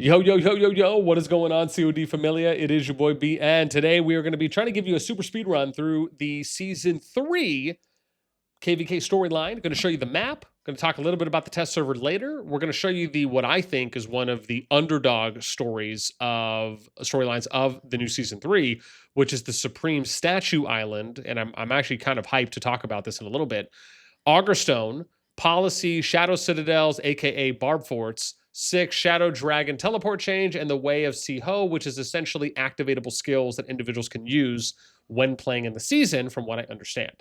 Yo, yo, yo, yo, yo, what is going on, COD Familia? It is your boy B, and today we are going to be trying to give you a super speed run through the Season 3 KVK storyline. Going to show you the map. Going to talk a little bit about the test server later. We're going to show you the what I think is one of the underdog storylines of the new Season 3, which is the Supreme Statue Island, and I'm actually kind of hyped to talk about this in a little bit. Augerstone, Policy, Shadow Citadels, aka Barb Forts, 6 Shadow Dragon teleport change, and the Way of Siho, which is essentially activatable skills that individuals can use when playing in the season, from what I understand.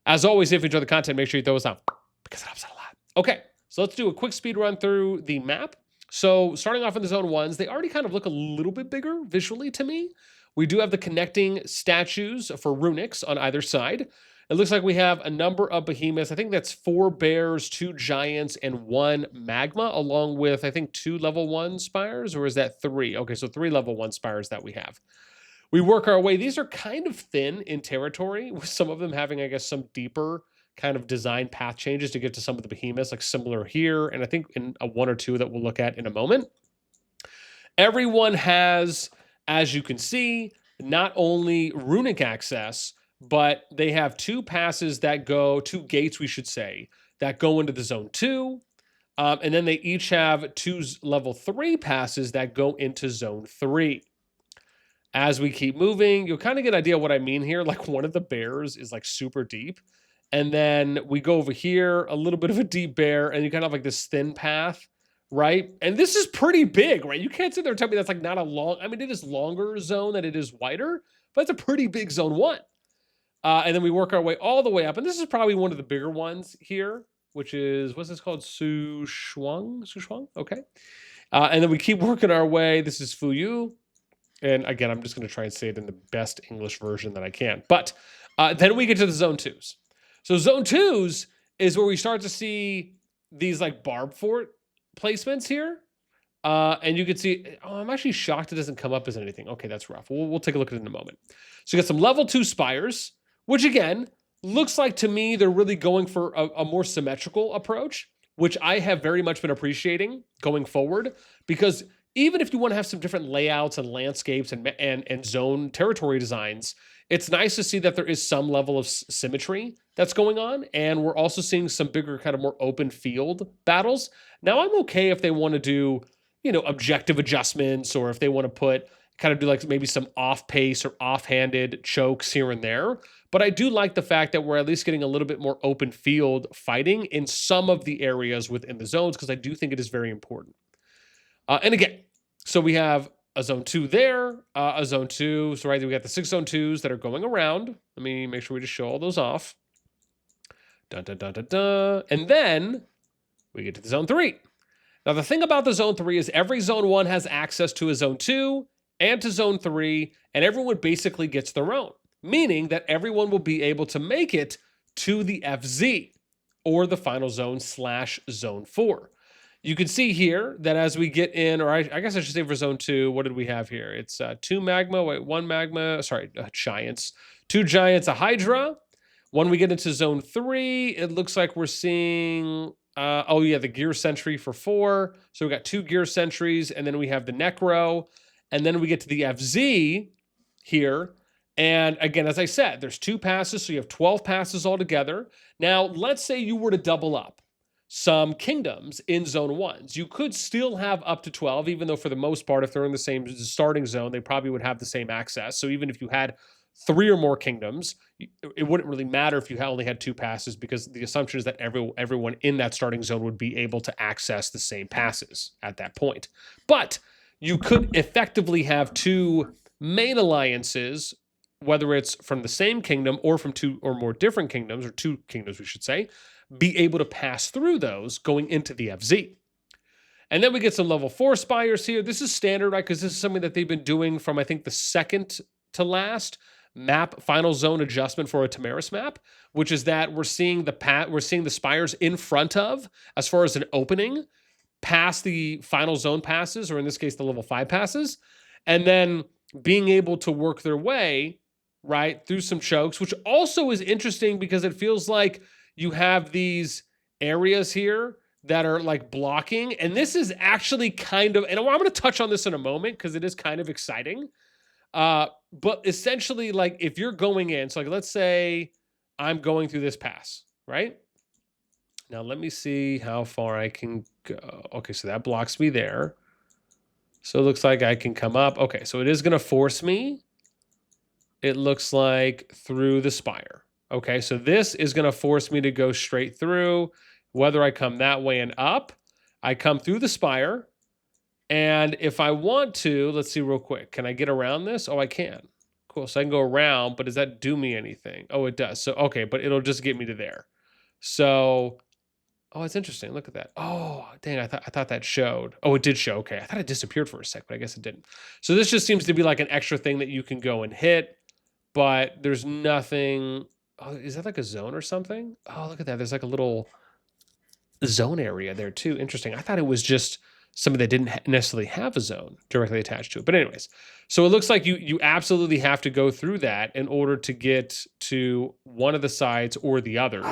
As always, if you enjoy the content, make sure you throw us down because it helps out a lot. Okay, so let's do a quick speed run through the map. So starting off in the zone 1s, they already kind of look a little bit bigger visually to me. We do have the connecting statues for runics on either side. It looks like we have a number of behemoths. I think that's 4 bears, 2 giants, and 1 magma, along with, I think, 2 level 1 spires, or is that 3? Okay, so 3 level 1 spires that we have. We work our way. These are kind of thin in territory, with some of them having, I guess, some deeper kind of design path changes to get to some of the behemoths, like similar here, and I think in a 1 or 2 that we'll look at in a moment. Everyone has, as you can see, not only runic access, but they have 2 passes that go, 2 gates, we should say, that go into the zone 2. And then they each have 2 level 3 passes that go into zone 3. As we keep moving, you'll kind of get an idea of what I mean here. Like one of the bears is like super deep. And then we go over here, a little bit of a deep bear, and you kind of have like this thin path, right? And this is pretty big, right? You can't sit there and tell me that's like not a long, I mean, it is longer zone than it is wider, but it's a pretty big zone 1. And then we work our way all the way up. And this is probably one of the bigger ones here, which is, what's this called? Sushuang? Okay. And then we keep working our way. This is Fuyu. And again, I'm just going to try and say it in the best English version that I can. But then we get to the zone 2s. So zone 2s is where we start to see these like barb fort placements here. And you can see, oh, I'm actually shocked it doesn't come up as anything. Okay, that's rough. We'll take a look at it in a moment. So you got some level 2 spires, which again, looks like to me they're really going for a more symmetrical approach, which I have very much been appreciating going forward, because even if you want to have some different layouts and landscapes and zone territory designs, it's nice to see that there is some level of symmetry that's going on, and we're also seeing some bigger, kind of more open field battles. Now, I'm okay if they want to do, objective adjustments, or if they want to do like maybe some off-pace or off-handed chokes here and there. But I do like the fact that we're at least getting a little bit more open field fighting in some of the areas within the zones, because I do think it is very important. And again, so we have a zone 2 there, a zone 2. So right there, we got the 6 zone 2s that are going around. Let me make sure we just show all those off. Dun, dun, dun, dun, dun. And then we get to the zone 3. Now, the thing about the zone 3 is every zone 1 has access to a zone 2 and to zone 3, and everyone basically gets their own, meaning that everyone will be able to make it to the FZ, or the final zone / zone 4. You can see here that as we get in, or I guess I should say for zone 2, what did we have here? It's 2 magma, 1 magma, giants. 2 giants, a hydra. When we get into zone 3, it looks like we're seeing, the gear sentry for 4. So we got 2 gear sentries, and then we have the necro. And then we get to the FZ here. And again, as I said, there's 2 passes, so you have 12 passes altogether. Now, let's say you were to double up some kingdoms in zone 1s. You could still have up to 12, even though for the most part, if they're in the same starting zone, they probably would have the same access. So even if you had 3 or more kingdoms, it wouldn't really matter if you only had 2 passes, because the assumption is that everyone in that starting zone would be able to access the same passes at that point. But you could effectively have 2 main alliances, whether it's from the same kingdom or from 2 or more different kingdoms, or 2 kingdoms, we should say, be able to pass through those going into the FZ. And then we get some level 4 spires here. This is standard, right? Because this is something that they've been doing from, I think, the second to last map final zone adjustment for a Tamaris map, which is that we're seeing the spires in front of, as far as an opening, past the final zone passes, or in this case, the level 5 passes, and then being able to work their way, right, through some chokes, which also is interesting because it feels like you have these areas here that are like blocking. And this is actually kind of, and I'm going to touch on this in a moment because it is kind of exciting. But essentially, like if you're going in, so like let's say I'm going through this pass, right? Now let me see how far I can go. Okay, so that blocks me there. So it looks like I can come up. Okay, so it is going to force me. It looks like through the spire. Okay, so this is going to force me to go straight through. Whether I come that way and up, I come through the spire. And if I want to, let's see real quick. Can I get around this? Oh, I can. Cool. So I can go around, but does that do me anything? Oh, it does. So, okay, but it'll just get me to there. So, oh, it's interesting. Look at that. Oh, dang, I thought that showed. Oh, it did show. Okay. I thought it disappeared for a sec, but I guess it didn't. So this just seems to be like an extra thing that you can go and hit, but there's nothing. Oh, is that like a zone or something? Oh, look at that. There's like a little zone area there too. Interesting. I thought it was just something that didn't necessarily have a zone directly attached to it. But anyways, so it looks like you absolutely have to go through that in order to get to one of the sides or the others,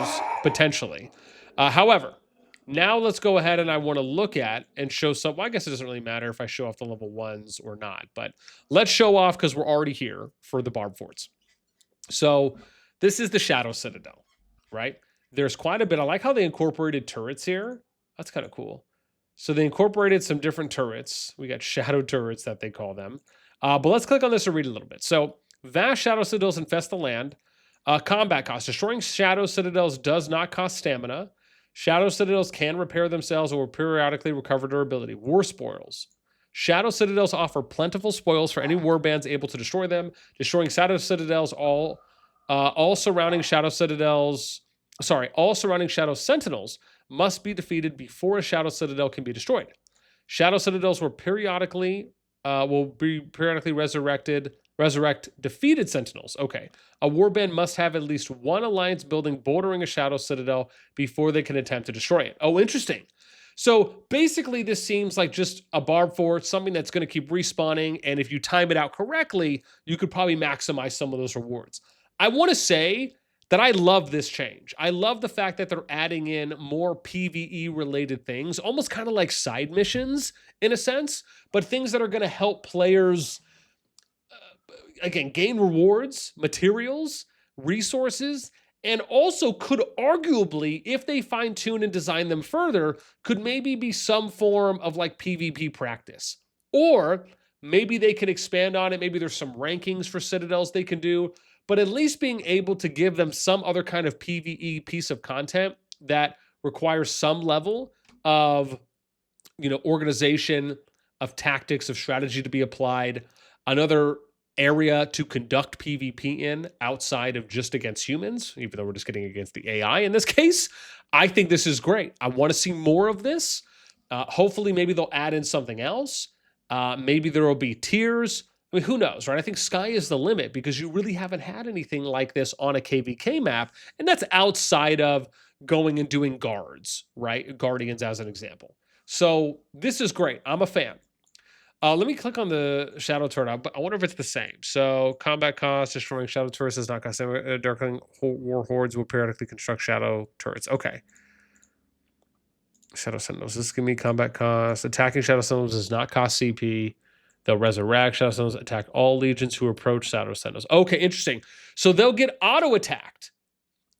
potentially. However, now let's go ahead and I want to look at and show some, well, I guess it doesn't really matter if I show off the level 1s or not, but let's show off because we're already here for the Barb Forts. So this is the Shadow Citadel, right? There's quite a bit. I like how they incorporated turrets here. That's kind of cool. So they incorporated some different turrets. We got shadow turrets that they call them. But let's click on this and read a little bit. So vast shadow citadels infest the land. Combat cost. Destroying shadow citadels does not cost stamina. Shadow citadels can repair themselves or periodically recover durability. War spoils. Shadow citadels offer plentiful spoils for any warbands able to destroy them. Destroying shadow citadels, all surrounding shadow citadels, all surrounding shadow sentinels must be defeated before a shadow citadel can be destroyed. Shadow citadels will periodically resurrect defeated sentinels. Okay. A warband must have at least one alliance building bordering a shadow citadel before they can attempt to destroy it. Oh, interesting. So basically this seems like just a barb fort, something that's going to keep respawning. And if you time it out correctly, you could probably maximize some of those rewards. I want to say that I love this change. I love the fact that they're adding in more PvE related things, almost kind of like side missions in a sense, but things that are going to help players, again, gain rewards, materials, resources, and also could arguably, if they fine tune and design them further, could maybe be some form of like PvP practice. Or maybe they can expand on it. Maybe there's some rankings for citadels they can do. But at least being able to give them some other kind of PvE piece of content that requires some level of, organization, of tactics, of strategy to be applied, another area to conduct PvP in outside of just against humans, even though we're just getting against the AI in this case. I think this is great. I want to see more of this. Hopefully, maybe they'll add in something else. Maybe there will be tiers. I mean, who knows, right? I think sky is the limit because you really haven't had anything like this on a KVK map, and that's outside of going and doing guards, right? Guardians as an example. So this is great. I'm a fan. Let me click on the shadow turret, but I wonder if it's the same. So combat cost, destroying shadow turrets does not cost. Darkling war hordes will periodically construct shadow turrets. Okay. Shadow sentinels. This is going to be combat cost. Attacking shadow sentinels does not cost CP. They'll resurrect shadow sentinels, attack all legions who approach shadow sentinels. Okay, interesting. So they'll get auto-attacked.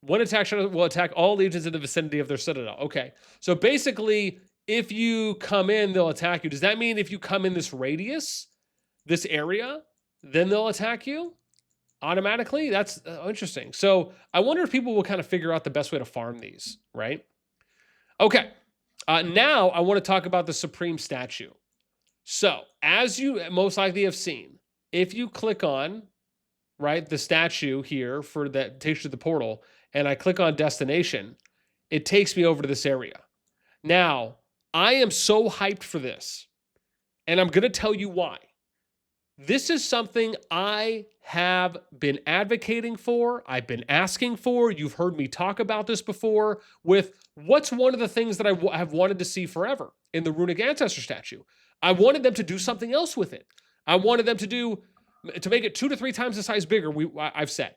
One attack shadow will attack all legions in the vicinity of their citadel. Okay. So basically, if you come in, they'll attack you. Does that mean if you come in this radius, this area, then they'll attack you automatically? That's interesting. So I wonder if people will kind of figure out the best way to farm these, right? Okay. Now I want to talk about the Supreme statue. So as you most likely have seen, if you click on, right, the statue here for that takes you to the portal, and I click on destination, it takes me over to this area. Now, I am so hyped for this, and I'm going to tell you why. This is something I have been advocating for. I've been asking for. You've heard me talk about this before with what's one of the things that I have wanted to see forever in the Runic Ancestor statue. I wanted them to do something else with it. I wanted them to make it 2 to 3 times the size bigger, I've said.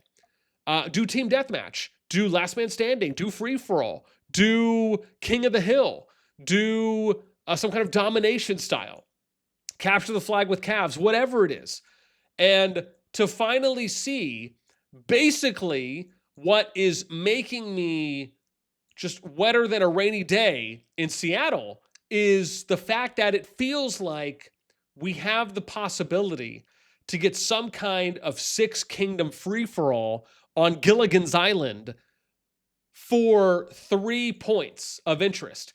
Do team deathmatch. Do last man standing. Do free for all. Do King of the Hill. do some kind of domination style, capture the flag with calves, whatever it is. And to finally see basically what is making me just wetter than a rainy day in Seattle is the fact that it feels like we have the possibility to get some kind of Six Kingdom free-for-all on Gilligan's Island for 3 points of interest.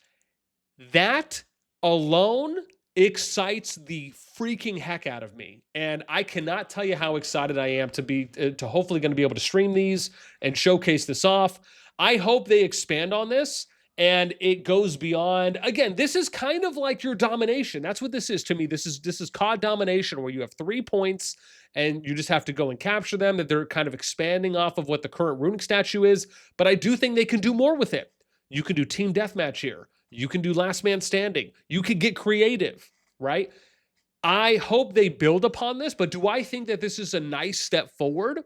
That alone excites the freaking heck out of me. And I cannot tell you how excited I am to hopefully going to be able to stream these and showcase this off. I hope they expand on this and it goes beyond. Again, this is kind of like your domination. That's what this is to me. This is COD domination, where you have 3 points and you just have to go and capture them, that they're kind of expanding off of what the current runic statue is. But I do think they can do more with it. You can do team deathmatch here. You can do last man standing. You can get creative, right? I hope they build upon this, but do I think that this is a nice step forward?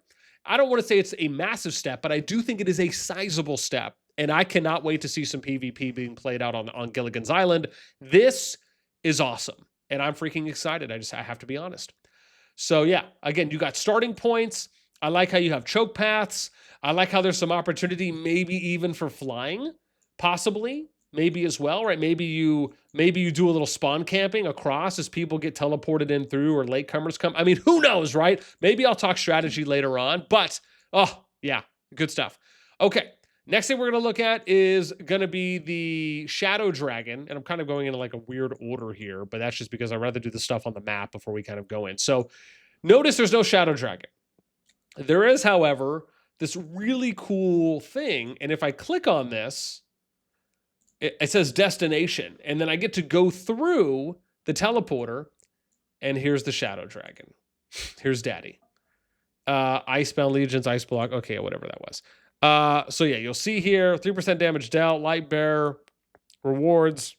I don't want to say it's a massive step, but I do think it is a sizable step. And I cannot wait to see some PvP being played out on Gilligan's Island. This is awesome. And I'm freaking excited. I have to be honest. So yeah, again, you got starting points. I like how you have choke paths. I like how there's some opportunity, maybe even for flying, possibly, maybe as well, right? Maybe you do a little spawn camping across as people get teleported in through, or latecomers come. I mean, who knows, right? Maybe I'll talk strategy later on, but oh yeah, good stuff. Okay. Next thing we're going to look at is going to be the Shadow Dragon. And I'm kind of going into like a weird order here, but that's just because I'd rather do the stuff on the map before we kind of go in. So notice there's no Shadow Dragon. There is, however, this really cool thing. And if I click on this, it says destination. And then I get to go through the teleporter. And here's the Shadow Dragon. Here's Daddy. Icebound Legions, Ice Block. Okay, whatever that was. So yeah, you'll see here, 3% damage dealt, light bearer, rewards.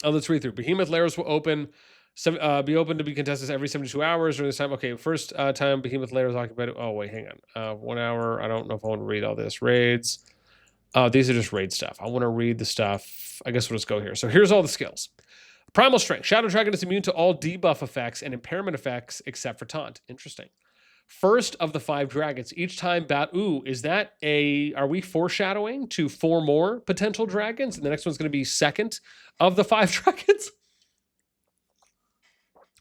Oh, let's read through. Behemoth Lairs will be open to be contested every 72 hours during this time. Okay, first time Behemoth Lairs occupied. Oh, wait, hang on. 1 hour. I don't know if I want to read all this. Raids. These are just raid stuff. I want to read the stuff. I guess we'll just go here. So here's all the skills. Primal Strength. Shadow Dragon is immune to all debuff effects and impairment effects except for taunt. Interesting. First of the 5 dragons. Each time are we foreshadowing to 4 more potential dragons? And the next one's going to be second of the 5 dragons.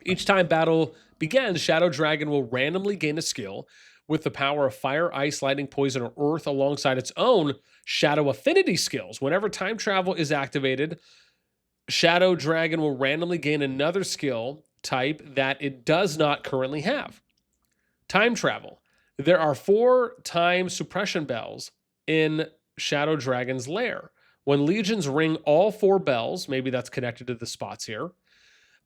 Each time battle begins, Shadow Dragon will randomly gain a skill with the power of fire, ice, lightning, poison, or earth alongside its own shadow affinity skills. Whenever time travel is activated, Shadow Dragon will randomly gain another skill type that it does not currently have. Time travel. There are 4 time suppression bells in Shadow Dragon's lair. When legions ring all 4 bells, maybe that's connected to the spots here.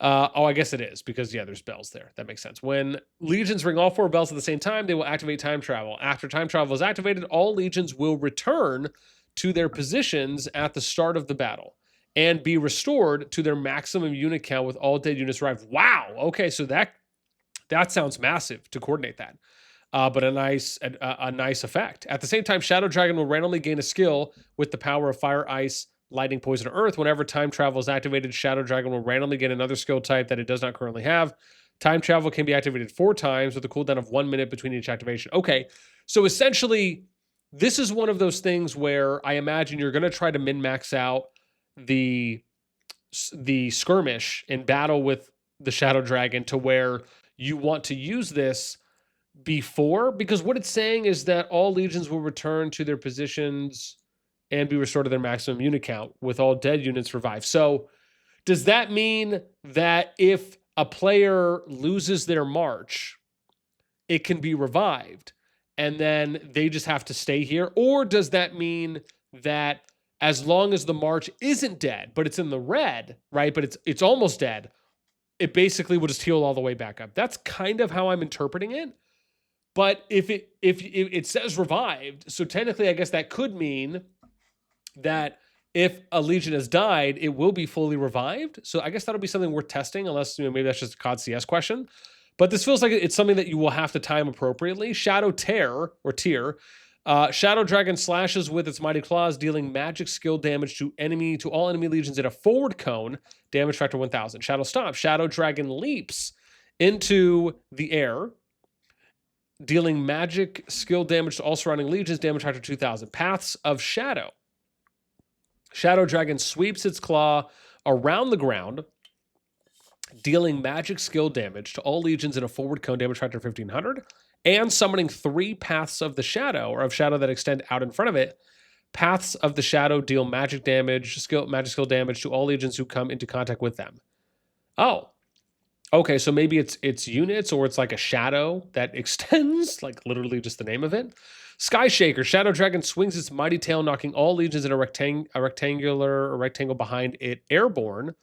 I guess it is, because yeah, there's bells there. That makes sense. When legions ring all 4 bells at the same time, they will activate time travel. After time travel is activated, all legions will return to their positions at the start of the battle and be restored to their maximum unit count with all dead units arrived. Wow. Okay, so that sounds massive to coordinate that, but a nice effect. At the same time, Shadow Dragon will randomly gain a skill with the power of fire, ice, lightning, poison, or earth. Whenever time travel is activated, Shadow Dragon will randomly gain another skill type that it does not currently have. Time travel can be activated 4 times with a cooldown of 1 minute between each activation. Okay, so essentially, this is one of those things where I imagine you're going to try to min-max out the skirmish in battle with the Shadow Dragon to where you want to use this before, because what it's saying is that all legions will return to their positions and be restored to their maximum unit count with all dead units revived. So does that mean that if a player loses their march, it can be revived and then they just have to stay here? Or does that mean that as long as the march isn't dead, but it's in the red, right? But it's almost dead, it basically will just heal all the way back up. That's kind of how I'm interpreting it. But if it says revived, so technically I guess that could mean that if a legion has died, it will be fully revived. So I guess that'll be something worth testing, unless maybe that's just a COD CS question. But this feels like it's something that you will have to time appropriately. Shadow Tear, or Tier, Shadow Dragon slashes with its mighty claws, dealing magic skill damage to all enemy legions in a forward cone. Damage factor 1000. Shadow Stomp. Shadow Dragon leaps into the air, dealing magic skill damage to all surrounding legions. Damage factor 2000. Paths of Shadow. Shadow Dragon sweeps its claw around the ground, dealing magic skill damage to all legions in a forward cone. Damage factor 1500. And summoning 3 paths of the shadow, or of shadow that extend out in front of it. Paths of the shadow deal magic skill damage to all legions who come into contact with them. Oh, okay. So maybe it's units, or it's like a shadow that extends, like literally just the name of it. Sky Shaker. Shadow Dragon swings its mighty tail, knocking all legions in a rectangle behind it airborne.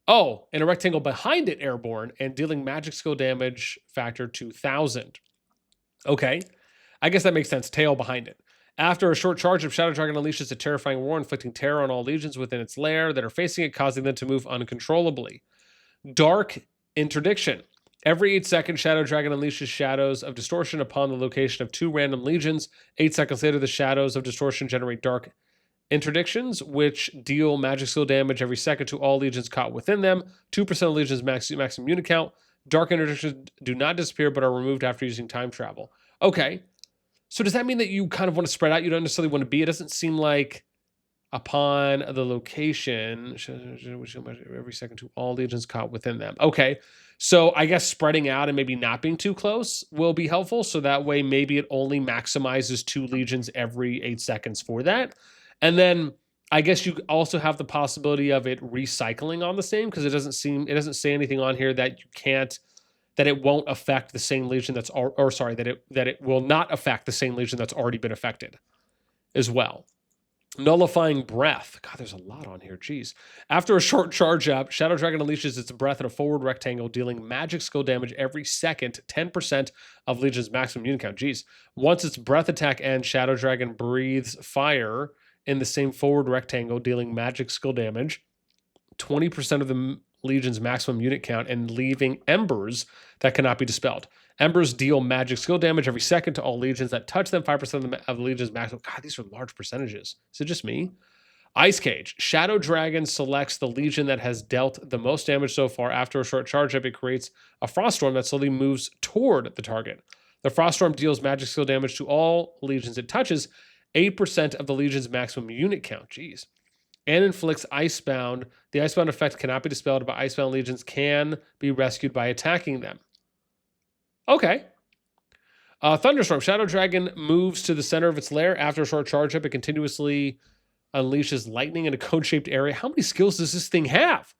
Oh, and a rectangle behind it airborne, and dealing magic skill damage factor 2000. Okay, I guess that makes sense. Tail behind it. After a short charge of Shadow Dragon unleashes a terrifying roar, inflicting terror on all legions within its lair that are facing it, causing them to move uncontrollably. Dark Interdiction. Every 8 seconds, Shadow Dragon unleashes shadows of distortion upon the location of 2 random legions. 8 seconds later, the shadows of distortion generate dark interdictions, which deal magic skill damage every second to all legions caught within them. 2% of legions maximum unit count. Dark interdictions do not disappear, but are removed after using time travel. Okay. So does that mean that you kind of want to spread out? You don't necessarily want to be. It doesn't seem like upon the location, every second to all legions caught within them. Okay. So I guess spreading out and maybe not being too close will be helpful. So that way, maybe it only maximizes 2 legions every 8 seconds for that. And then I guess you also have the possibility of it recycling on the same, because it doesn't say anything on here that you can't, that it won't affect the same legion that it will not affect the same legion that's already been affected as well. Nullifying Breath. God, there's a lot on here. Jeez. After a short charge up, Shadow Dragon unleashes its breath in a forward rectangle, dealing magic skill damage every second, 10% of legion's maximum unit count. Jeez. Once its breath attack ends, Shadow Dragon breathes fire in the same forward rectangle, dealing magic skill damage, 20% of the legion's maximum unit count, and leaving embers that cannot be dispelled. Embers deal magic skill damage every second to all legions that touch them, 5% of the legion's maximum. God, these are large percentages. Is it just me? Ice Cage. Shadow Dragon selects the legion that has dealt the most damage so far. After a short charge up, it creates a Froststorm that slowly moves toward the target. The Froststorm deals magic skill damage to all legions it touches, 8% of the legion's maximum unit count. Jeez. And inflicts Icebound. The Icebound effect cannot be dispelled, but Icebound legions can be rescued by attacking them. Okay. Thunderstorm. Shadow Dragon moves to the center of its lair. After a short charge up, it continuously unleashes lightning in a cone-shaped area. How many skills does this thing have?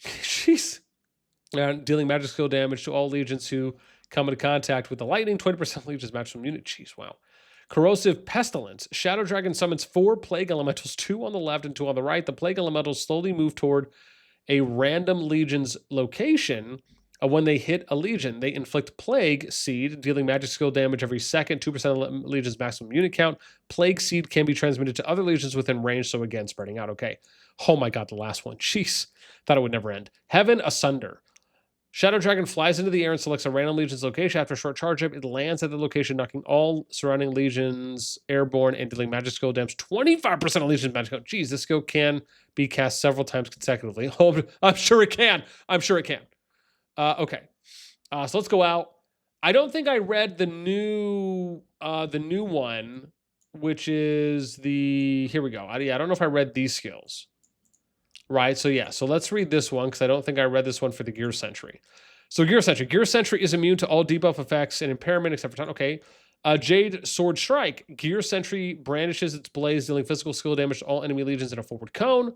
Jeez. Dealing magic skill damage to all legions who come into contact with the lightning. 20% of legions maximum unit. Jeez, wow. Corrosive Pestilence. Shadow Dragon summons 4 Plague Elementals, 2 on the left and 2 on the right. The Plague Elementals slowly move toward a random legion's location. When they hit a legion, they inflict Plague Seed, dealing magic skill damage every second, 2% of the legion's maximum unit count. Plague Seed can be transmitted to other legions within range, so again, spreading out. Okay. Oh my god, the last one. Jeez. Thought it would never end. Heaven Asunder. Shadow Dragon flies into the air and selects a random legion's location. After a short charge up, it lands at the location, knocking all surrounding legions airborne and dealing magic skill damage. 25% of legions magic skill. Jeez, this skill can be cast several times consecutively. Oh, I'm sure it can. I'm sure it can. Okay. So let's go out. I don't think I read the new one, which is here we go. I don't know if I read these skills. Right, so yeah, so let's read this one because I don't think I read this one for the Gear Sentry. So Gear Sentry. Gear Sentry is immune to all debuff effects and impairment except for time. Okay. Jade Sword Strike. Gear Sentry brandishes its blaze, dealing physical skill damage to all enemy legions in a forward cone.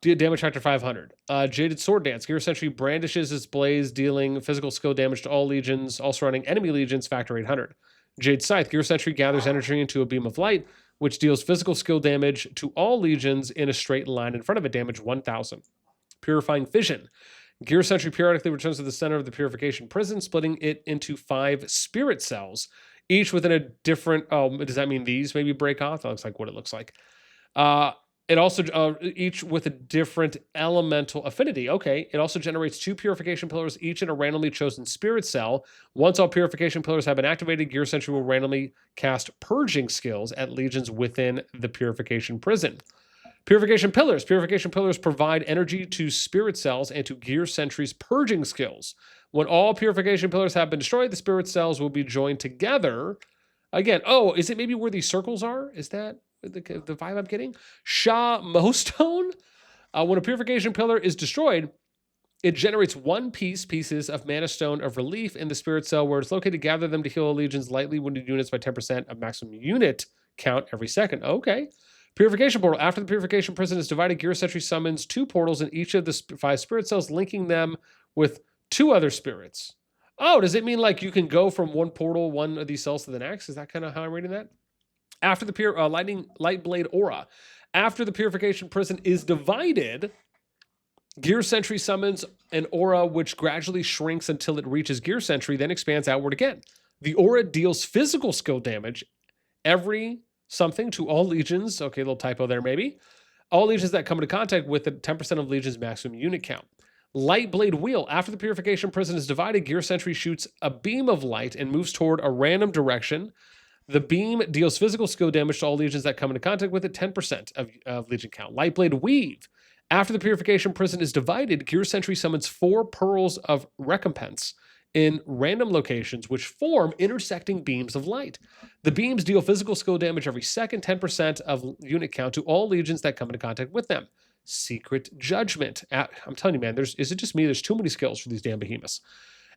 Damage factor 500. Jaded Sword Dance. Gear Sentry brandishes its blaze, dealing physical skill damage to all legions, all surrounding enemy legions, factor 800. Jade Scythe. Gear Sentry gathers energy into a beam of light, which deals physical skill damage to all legions in a straight line in front of it, damage 1000. Purifying Fission. Gear Sentry periodically returns to the center of the purification prison, splitting it into 5 spirit cells, each within a different... Oh, does that mean these maybe break off? That looks like what it looks like. It also, each with a different elemental affinity. Okay. It also generates 2 purification pillars, each in a randomly chosen spirit cell. Once all purification pillars have been activated, Gear Sentry will randomly cast purging skills at legions within the purification prison. Purification pillars. Purification pillars provide energy to spirit cells and to Gear Sentry's purging skills. When all purification pillars have been destroyed, the spirit cells will be joined together. Again, oh, is it maybe where these circles are? Is that the vibe I'm getting? Shah Mohstone. When a purification pillar is destroyed, it generates pieces of mana stone of relief in the spirit cell where it's located. Gather them to heal legions lightly wounded units by 10% of maximum unit count every second. Okay. Purification portal. After the purification prison is divided, Gear Sentry summons 2 portals in each of the 5 spirit cells, linking them with 2 other spirits. Oh, does it mean like you can go from one portal, one of these cells to the next? Is that kind of how I'm reading that? After the light blade aura. After the purification prison is divided, Gear Sentry summons an aura which gradually shrinks until it reaches Gear Sentry, then expands outward again. The aura deals physical skill damage every something to all legions. Okay, little typo there maybe. All legions that come into contact with it, 10% of legions maximum unit count. Light blade wheel. After the purification prison is divided, Gear Sentry shoots a beam of light and moves toward a random direction. The beam deals physical skill damage to all legions that come into contact with it, 10% of legion count. Light blade weave. After the purification prison is divided, Gear Sentry summons 4 pearls of recompense in random locations which form intersecting beams of light. The beams deal physical skill damage every second, 10% of unit count to all legions that come into contact with them. Secret Judgment. I'm telling you, man, is it just me? There's too many skills for these damn behemoths.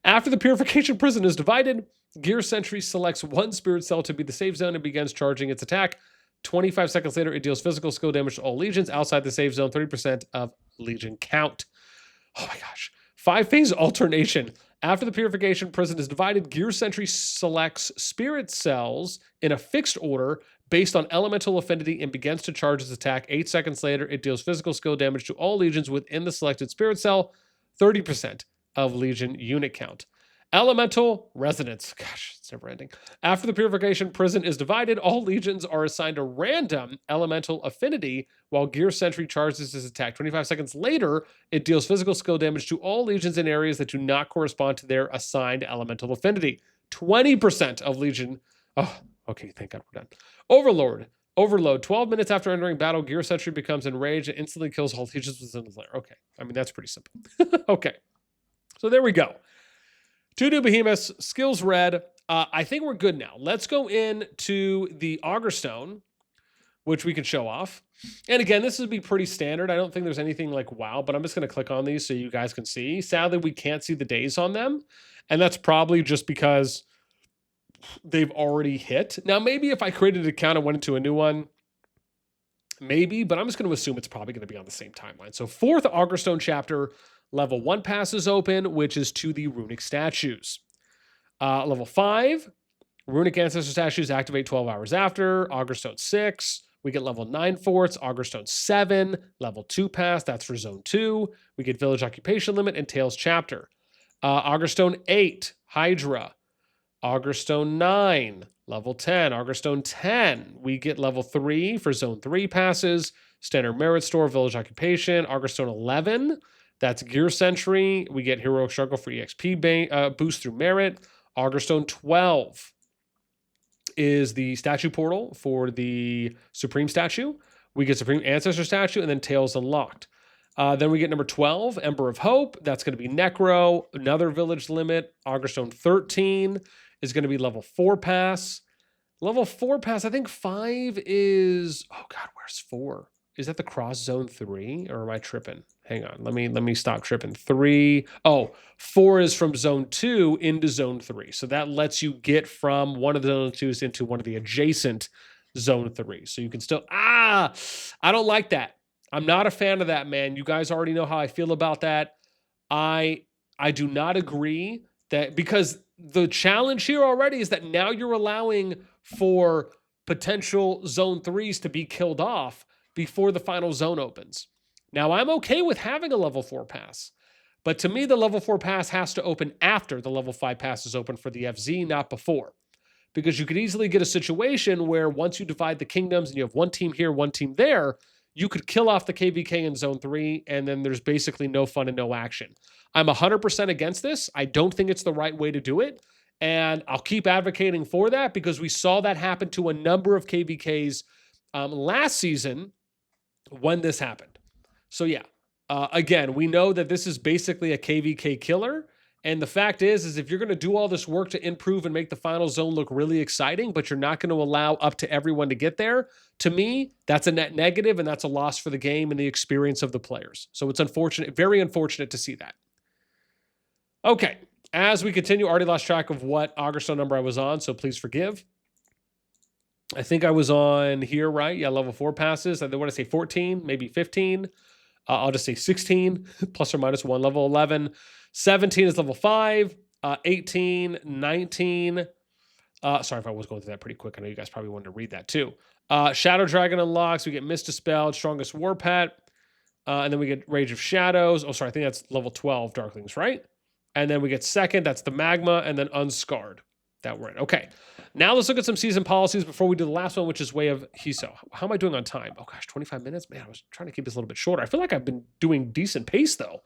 After the purification prison is divided, Gear Sentry selects 1 spirit cell to be the safe zone and begins charging its attack. 25 seconds later, it deals physical skill damage to all legions outside the safe zone, 30% of legion count. Oh my gosh. 5-phase alternation. After the purification prison is divided, Gear Sentry selects spirit cells in a fixed order based on elemental affinity and begins to charge its attack. 8 seconds later, it deals physical skill damage to all legions within the selected spirit cell, 30% of legion unit count. Elemental resonance. Gosh, it's never ending. After the purification prison is divided, all legions are assigned a random elemental affinity while Gear Sentry charges his attack. 25 seconds later, it deals physical skill damage to all legions in areas that do not correspond to their assigned elemental affinity. 20% of legion. Oh, okay, thank God we're done. Overload. 12 minutes after entering battle, Gear Sentry becomes enraged and instantly kills all legions within the lair. Okay, I mean, that's pretty simple. Okay, so there we go. 2 new behemoths, skills red. I think we're good now. Let's go into the Augur Stone, which we can show off. And again, this would be pretty standard. I don't think there's anything like wow, but I'm just going to click on these so you guys can see. Sadly, we can't see the days on them. And that's probably just because they've already hit. Now, maybe if I created an account and went into a new one, maybe, but I'm just going to assume it's probably going to be on the same timeline. So 4th Augur Stone chapter, level 1 pass is open, which is to the runic statues. Level 5, runic ancestor statues activate 12 hours after. Augur Stone 6, we get level 9 forts. Augur Stone 7, level 2 pass, that's for zone 2. We get village occupation limit and Tales chapter. Augur Stone 8, Hydra. Augur Stone 9, level 10. Augur Stone 10, we get level 3 for zone 3 passes. Standard merit store, village occupation. Augur Stone 11, that's Gear Sentry. We get Heroic Struggle for EXP boost through merit. Augur Stone 12 is the statue portal for the Supreme Statue. We get Supreme Ancestor Statue and then Tales Unlocked. Then we get number 12, Ember of Hope. That's going to be Necro, another village limit. Augur Stone 13 is going to be level 4 pass. Level 4 pass, I think 5 is... Oh, God, where's 4? Is that the cross zone 3 or am I tripping? Hang on, let me stop tripping. 3, 4 is from zone 2 into zone 3. So that lets you get from one of the zone 2s into one of the adjacent zone 3. So you can still, I don't like that. I'm not a fan of that, man. You guys already know how I feel about that. I do not agree that, because the challenge here already is that now you're allowing for potential zone 3s to be killed off before the final zone opens. Now, I'm okay with having a level 4 pass, but to me, the level 4 pass has to open after the level 5 pass is open for the FZ, not before. Because you could easily get a situation where once you divide the kingdoms and you have one team here, one team there, you could kill off the KVK in zone 3, and then there's basically no fun and no action. I'm 100% against this. I don't think it's the right way to do it, and I'll keep advocating for that because we saw that happen to a number of KVKs last season when this happened. So yeah, again, we know that this is basically a KVK killer. And the fact is if you're going to do all this work to improve and make the final zone look really exciting, but you're not going to allow up to everyone to get there, to me, that's a net negative, and that's a loss for the game and the experience of the players. So it's unfortunate, very unfortunate to see that. Okay, as we continue, I already lost track of what Augusto number I was on, so please forgive. I think I was on here, right? Yeah, level 4 passes. I want to say 14, maybe 15. I'll just say 16, plus or minus 1, level 11. 17 is level 5. 18, 19. Sorry if I was going through that pretty quick. I know you guys probably wanted to read that too. Shadow Dragon unlocks. We get Mist Dispelled, Strongest War Pet. And then we get Rage of Shadows. Oh, sorry. I think that's level 12 Darklings, right? And then we get second. That's the Magma. And then Unscarred that we're in. Okay. Now let's look at some season policies before we do the last one, which is Way of Hiso. How am I doing on time? Oh gosh, 25 minutes? Man, I was trying to keep this a little bit shorter. I feel like I've been doing decent pace though.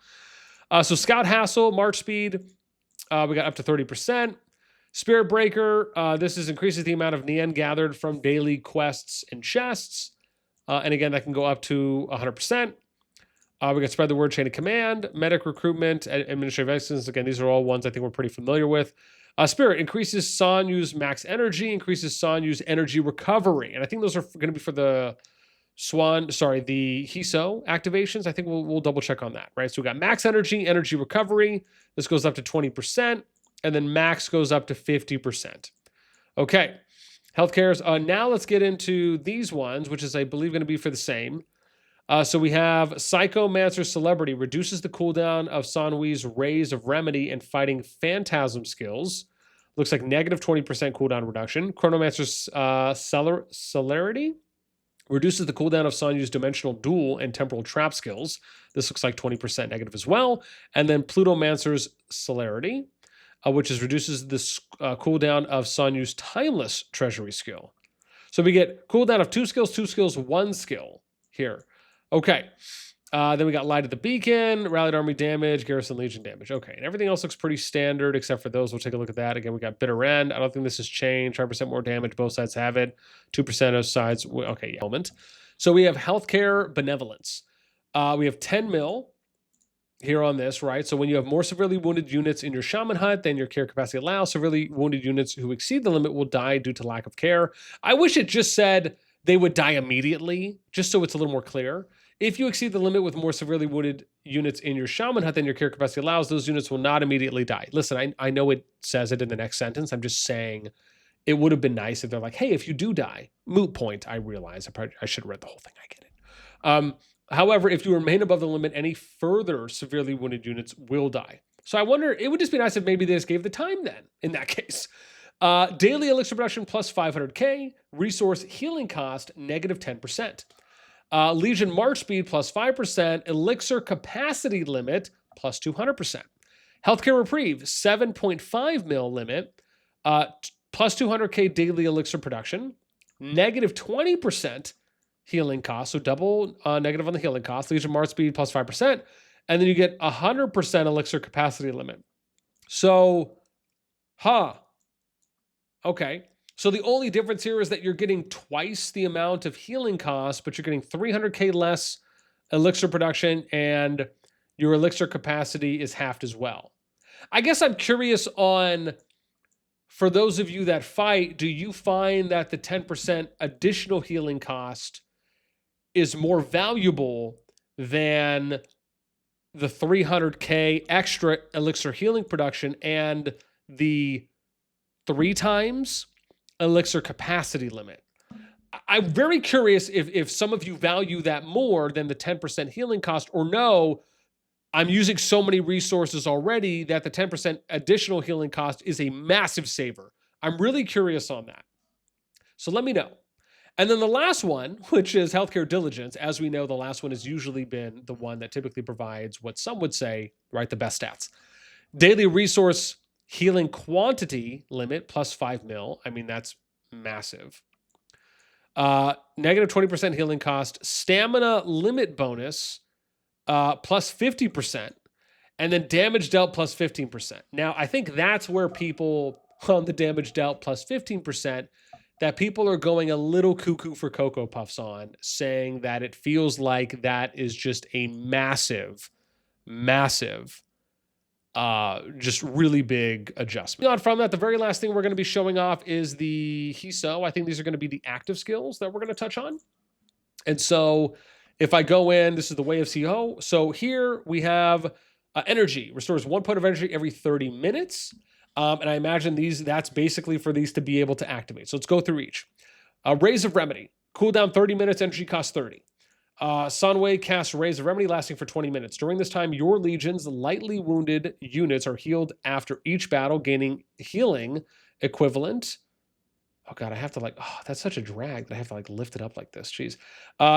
So Scout Hassle, March Speed, we got up to 30%. Spirit Breaker, this increases the amount of Nien gathered from daily quests and chests. And again, that can go up to 100%. We got Spread the Word, Chain of Command, Medic Recruitment, Administrative Excellence. Again, these are all ones I think we're pretty familiar with. Spirit increases Sonyu's max energy, increases Sonyu's energy recovery. And I think those are going to be for the the Hiso activations. I think we'll double check on that, right? So we got max energy, energy recovery. This goes up to 20%, and then max goes up to 50%. Okay, healthcare's. Now let's get into these ones, which is, I believe, going to be for the same. So we have Psychomancer Celebrity, reduces the cooldown of Sanwi's Rays of Remedy and Fighting Phantasm skills. Looks like negative 20% cooldown reduction. Chronomancer's Celerity reduces the cooldown of Sanyu's Dimensional Duel and Temporal Trap skills. This looks like 20% negative as well. And then Plutomancer's Celerity, which reduces the cooldown of Sanyu's Timeless Treasury skill. So we get cooldown of 2 skills, 1 skill here. Okay. Then we got Light of the Beacon, Rallied Army damage, Garrison Legion damage. Okay. And everything else looks pretty standard except for those. We'll take a look at that. Again, we got Bitter End. I don't think this has changed. 5% more damage. Both sides have it. 2% of sides. Okay. Moment. So we have Healthcare Benevolence. We have 10 mil here on this, right? So when you have more severely wounded units in your Shaman Hut than your care capacity allows, severely wounded units who exceed the limit will die due to lack of care. I wish it just said they would die immediately, just so it's a little more clear. If you exceed the limit with more severely wounded units in your Shaman Hut than your care capacity allows, those units will not immediately die. Listen, I know it says it in the next sentence. I'm just saying it would have been nice if they're like, hey, if you do die, moot point, I realize. I should have read the whole thing. I get it. However, if you remain above the limit, any further severely wounded units will die. So I wonder, it would just be nice if maybe they just gave the time then, in that case. Daily elixir production plus 500k, resource healing cost negative 10%. Legion March Speed plus 5%, Elixir Capacity Limit plus 200%. Healthcare Reprieve, 7.5 mil limit, plus 200k daily Elixir production, negative 20% healing cost, so double negative on the healing cost. Legion March Speed plus 5%, and then you get 100% Elixir Capacity Limit. So, okay. So the only difference here is that you're getting twice the amount of healing costs, but you're getting 300k less elixir production, and your elixir capacity is halved as well. I guess I'm curious on, for those of you that fight, do you find that the 10% additional healing cost is more valuable than the 300k extra elixir healing production and the 3 times elixir capacity limit? I'm very curious if some of you value that more than the 10% healing cost, or no, I'm using so many resources already that the 10% additional healing cost is a massive saver. I'm really curious on that. So let me know. And then the last one, which is Healthcare Diligence. As we know, the last one has usually been the one that typically provides what some would say, right, the best stats. Daily resource healing quantity limit plus 5 mil. I mean, that's massive. Negative 20% healing cost, stamina limit bonus, plus 50%, and then damage dealt plus 15%. Now, I think that's where people on the damage dealt plus 15%, that people are going a little cuckoo for Cocoa Puffs on, saying that it feels like that is just a massive, just really big adjustment. On from that, the very last thing we're going to be showing off is the Hiso. I think these are going to be the active skills that we're going to touch on. And so if I go in, this is the Way of Siho. So here we have energy. Restores 1 point of energy every 30 minutes. And I imagine that's basically for these to be able to activate. So let's go through each. Rays of Remedy. Cooldown 30 minutes, energy cost 30. Sunway casts Rays of Remedy lasting for 20 minutes. During this time, your legion's lightly wounded units are healed after each battle, gaining healing equivalent. Oh God, I have to that's such a drag that I have to lift it up like this. Jeez.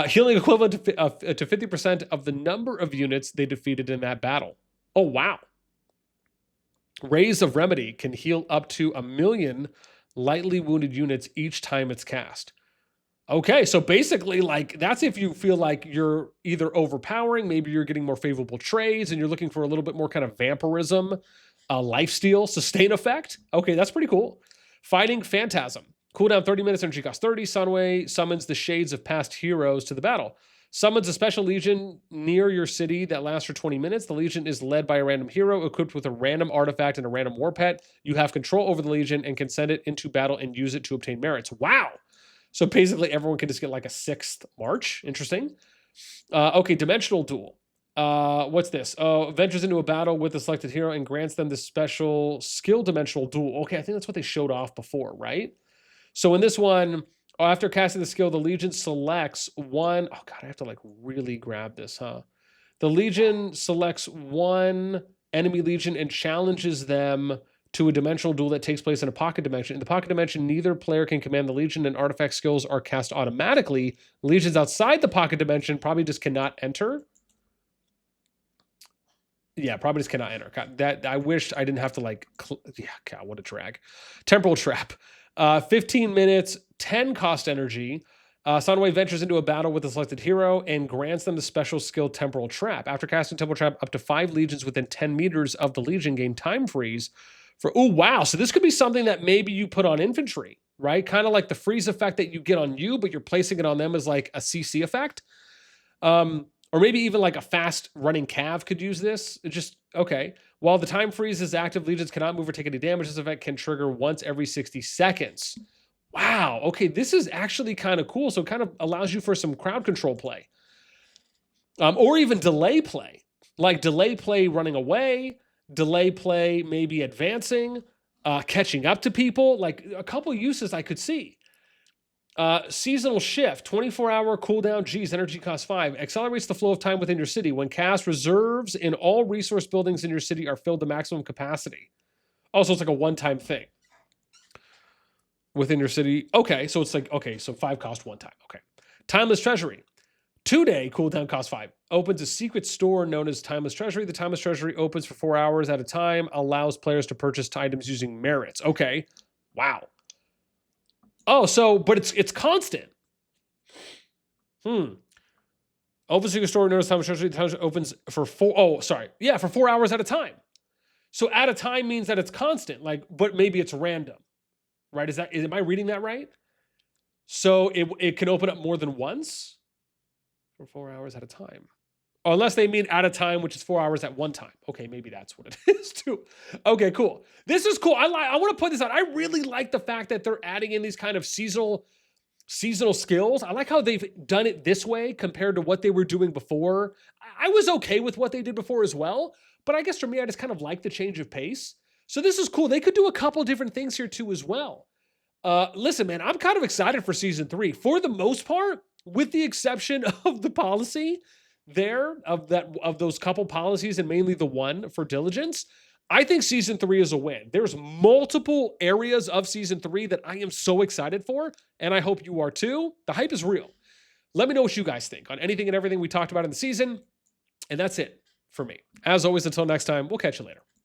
Healing equivalent to 50% of the number of units they defeated in that battle. Oh, wow. Rays of Remedy can heal up to 1 million lightly wounded units each time it's cast. Okay, so basically, that's if you feel like you're either overpowering, maybe you're getting more favorable trades, and you're looking for a little bit more kind of vampirism, lifesteal, sustain effect. Okay, that's pretty cool. Fighting Phantasm. Cooldown 30 minutes, energy cost 30. Sunway summons the shades of past heroes to the battle. Summons a special legion near your city that lasts for 20 minutes. The legion is led by a random hero equipped with a random artifact and a random war pet. You have control over the legion and can send it into battle and use it to obtain merits. Wow. So basically everyone can just get a 6th march. Interesting. Okay, Dimensional Duel. What's this? Ventures into a battle with a selected hero and grants them the special skill Dimensional Duel. Okay, I think that's what they showed off before, right? So in this one, after casting the skill, the Legion selects one. Oh God, I have to really grab this, huh? The Legion selects one enemy Legion and challenges them to a dimensional duel that takes place in a pocket dimension. In the pocket dimension, neither player can command the Legion, and artifact skills are cast automatically. Legions outside the pocket dimension probably just cannot enter. Yeah, probably just cannot enter. God, that I wish I didn't have to yeah, God, what a drag. Temporal Trap. 15 minutes, 10 cost energy. Sunway ventures into a battle with a selected hero and grants them the special skill Temporal Trap. After casting Temporal Trap, up to 5 legions within 10 meters of the Legion gain time freeze. Oh, wow. So this could be something that maybe you put on infantry, right? Kind of like the freeze effect that you get on you, but you're placing it on them as a CC effect. Or maybe even a fast running cav could use this. Okay. While the time freeze is active, legions cannot move or take any damage. This effect can trigger once every 60 seconds. Wow. Okay. This is actually kind of cool. So it kind of allows you for some crowd control play. Or even delay play. Delay play running away, delay play maybe advancing, catching up to people. A couple uses I could see. Seasonal Shift, 24-hour cooldown. Geez, energy cost 5. Accelerates the flow of time within your city. When cast, reserves in all resource buildings in your city are filled to maximum capacity. Also, it's a one-time thing within your city. Okay, so it's so 5 cost 1 time. Okay. Timeless Treasury. 2-day cooldown cost 5. Opens a secret store known as Timeless Treasury. The Timeless Treasury opens for 4 hours at a time. Allows players to purchase items using merits. Okay. Wow. Oh, but it's constant. Opens a secret store known as Timeless Treasury. The Timeless opens for 4 hours at a time. So at a time means that it's constant, but maybe it's random, right? Am I reading that right? So it can open up more than once? For 4 hours at a time. Or unless they mean at a time, which is 4 hours at one time. Okay, maybe that's what it is too. Okay, cool. This is cool. I want to put this out. I really like the fact that they're adding in these kind of seasonal skills. I like how they've done it this way compared to what they were doing before. I was okay with what they did before as well, but I guess for me, I just kind of like the change of pace. So this is cool. They could do a couple different things here too as well. Listen, man, I'm kind of excited for season 3. For the most part, with the exception of the policy there, of those couple policies and mainly the one for diligence, I think season 3 is a win. There's multiple areas of season 3 that I am so excited for, and I hope you are too. The hype is real. Let me know what you guys think on anything and everything we talked about in the season, and that's it for me. As always, until next time, we'll catch you later.